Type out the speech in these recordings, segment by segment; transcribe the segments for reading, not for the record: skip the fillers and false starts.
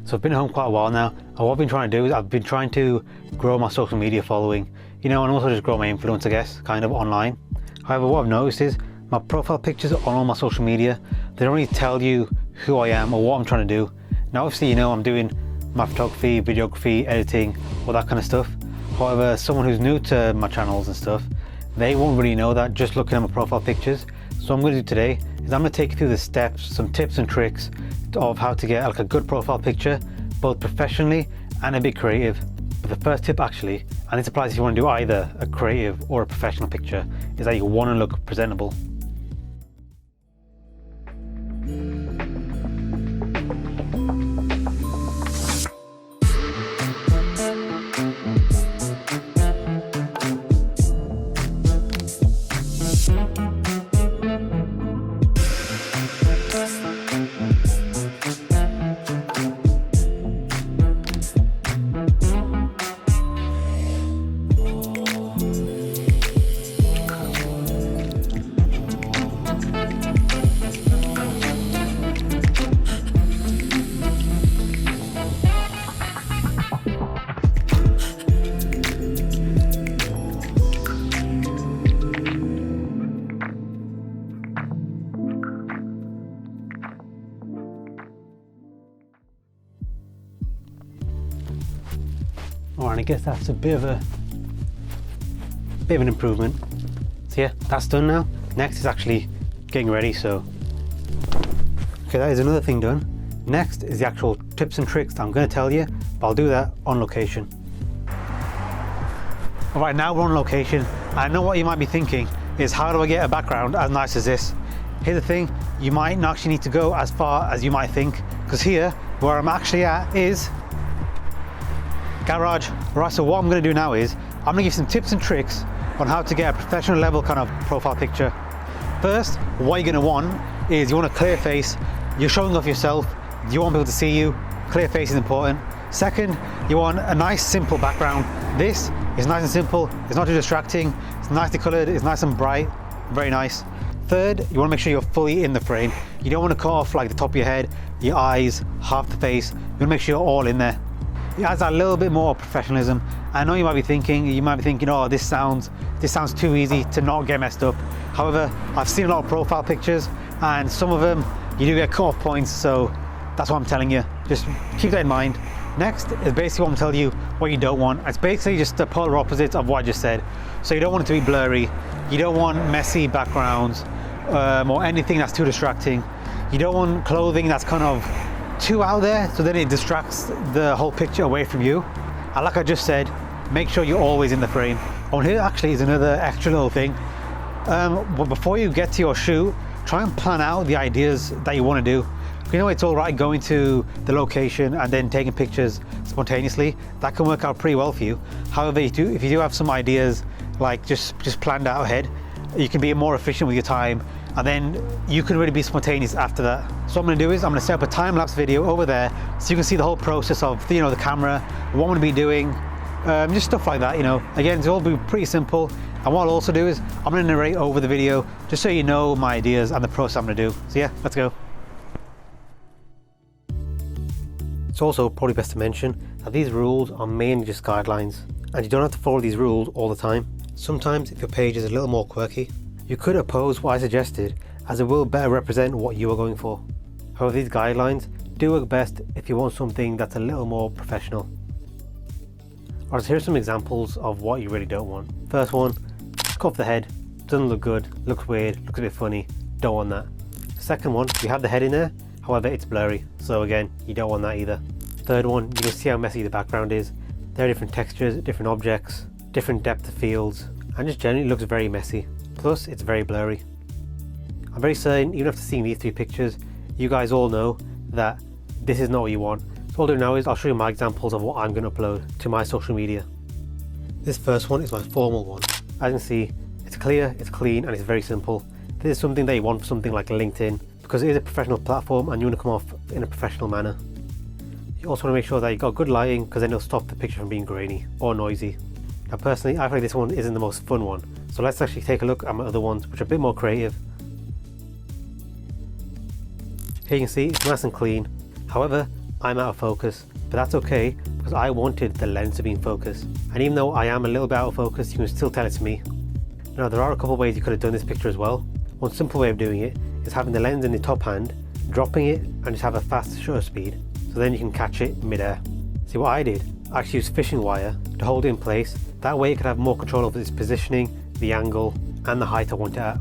So I've been at home quite a while now, and what I've been trying to do is I've been trying to grow my social media following, you know, and also just grow my influence, I guess, kind of online. However, what I've noticed is my profile pictures on all my social media, they don't really tell you who I am or what I'm trying to do. Now obviously, you know, I'm doing my photography, videography, editing, all that kind of stuff. However, someone who's new to my channels and stuff, they won't really know that just looking at my profile pictures. So what I'm going to do today is I'm going to take you through the steps, some tips and tricks of how to get like a good profile picture, both professionally and a bit creative. But the first tip actually, and this applies if you want to do either a creative or a professional picture, is that you want to look presentable. Alright, I guess that's a bit of an improvement. So yeah, that's done now. Next is actually getting ready, so. Okay, that is another thing done. Next is the actual tips and tricks that I'm going to tell you, but I'll do that on location. Alright, now we're on location. I know what you might be thinking is, how do I get a background as nice as this? Here's the thing, you might not actually need to go as far as you might think, because here, where I'm actually at is garage. Right, so what I'm going to do now is I'm going to give some tips and tricks on how to get a professional level kind of profile picture. First, what you're going to want is you want a clear face. You're showing off yourself. You want people to see you. Clear face is important. Second, you want a nice simple background. This is nice and simple. It's not too distracting. It's nicely colored. It's nice and bright. Very nice. Third, you want to make sure you're fully in the frame. You don't want to cut off like the top of your head, your eyes, half the face. You want to make sure you're all in there. It adds a little bit more professionalism. I know you might be thinking, oh, this sounds too easy to not get messed up. However, I've seen a lot of profile pictures, and some of them you do get cut-off points, so that's what I'm telling you. Just keep that in mind. Next is basically what I'm telling you what you don't want. It's basically just the polar opposite of what I just said. So you don't want it to be blurry. You don't want messy backgrounds or anything that's too distracting. You don't want clothing that's kind of too out there, so then it distracts the whole picture away from you. And like I just said, make sure you're always in the frame. Oh, here actually is another extra little thing. But before you get to your shoot, try and plan out the ideas that you want to do. You know, it's all right going to the location and then taking pictures spontaneously. That can work out pretty well for you. However, if you do have some ideas like just planned out ahead, you can be more efficient with your time, and then you can really be spontaneous after that. So what I'm going to do is I'm going to set up a time-lapse video over there so you can see the whole process of the camera, what I'm going to be doing, just stuff like that. Again, it's all be pretty simple. And what I'll also do is I'm going to narrate over the video just so you know my ideas and the process I'm going to do. So yeah, let's go. It's also probably best to mention that these rules are mainly just guidelines, and you don't have to follow these rules all the time. Sometimes if your page is a little more quirky, you could oppose what I suggested, as it will better represent what you are going for. However, these guidelines do work best if you want something that's a little more professional. Alright, so here's some examples of what you really don't want. First one, cut off the head. Doesn't look good, looks weird, looks a bit funny. Don't want that. Second one, you have the head in there, however it's blurry, so again, you don't want that either. Third one, you can see how messy the background is. There are different textures, different objects, different depth of fields, and just generally looks very messy. Plus, it's very blurry. I'm very certain, even after seeing these three pictures, you guys all know that this is not what you want. So what I'll do now is I'll show you my examples of what I'm going to upload to my social media. This first one is my formal one. As you can see, it's clear, it's clean, and it's very simple. This is something that you want for something like LinkedIn, because it is a professional platform and you want to come off in a professional manner. You also want to make sure that you've got good lighting, because then it'll stop the picture from being grainy or noisy. Now personally, I think this one isn't the most fun one. So let's actually take a look at my other ones, which are a bit more creative. Here you can see it's nice and clean. However, I'm out of focus, but that's okay because I wanted the lens to be in focus. And even though I am a little bit out of focus, you can still tell it's me. Now there are a couple of ways you could have done this picture as well. One simple way of doing it is having the lens in the top hand, dropping it and just have a fast shutter speed, so then you can catch it mid-air. See what I did? I actually used fishing wire to hold it in place. That way it could have more control over its positioning, the angle and the height I want it at.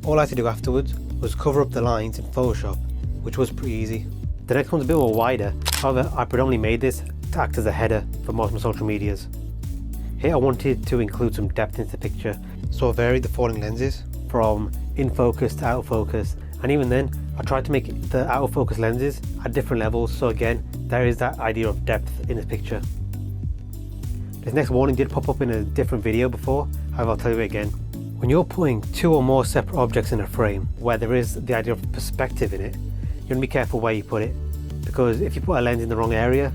All I had to do afterwards was cover up the lines in Photoshop, which was pretty easy. The next one's a bit more wider, however I predominantly made this to act as a header for most of my social medias. Here I wanted to include some depth into the picture, so I varied the falling lenses from in focus to out of focus, and even then I tried to make the out of focus lenses at different levels, so again there is that idea of depth in the picture. This next warning did pop up in a different video before, however I'll tell you it again. When you're putting two or more separate objects in a frame where there is the idea of perspective in it, you want to be careful where you put it, because if you put a lens in the wrong area,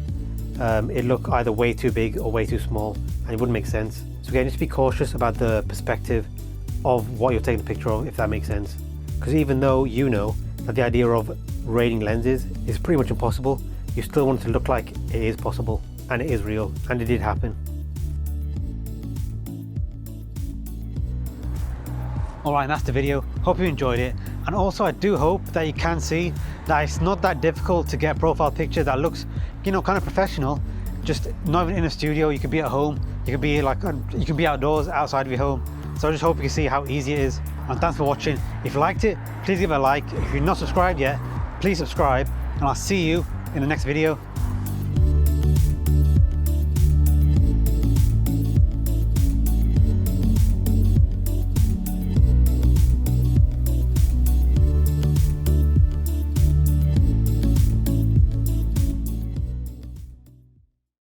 it'll look either way too big or way too small and it wouldn't make sense. So again, just be cautious about the perspective of what you're taking a picture of, if that makes sense. Because even though you know that the idea of rating lenses is pretty much impossible, you still want it to look like it is possible and it is real, and it did happen. Alright, that's the video. Hope you enjoyed it, and also I do hope that you can see that it's not that difficult to get a profile picture that looks, you know, kind of professional. Just not even in a studio. You could be at home, you could be like, you can be outdoors, outside of your home. So I just hope you can see how easy it is, and thanks for watching. If you liked it, please give it a like. If you're not subscribed yet, please subscribe, and I'll see you in the next video.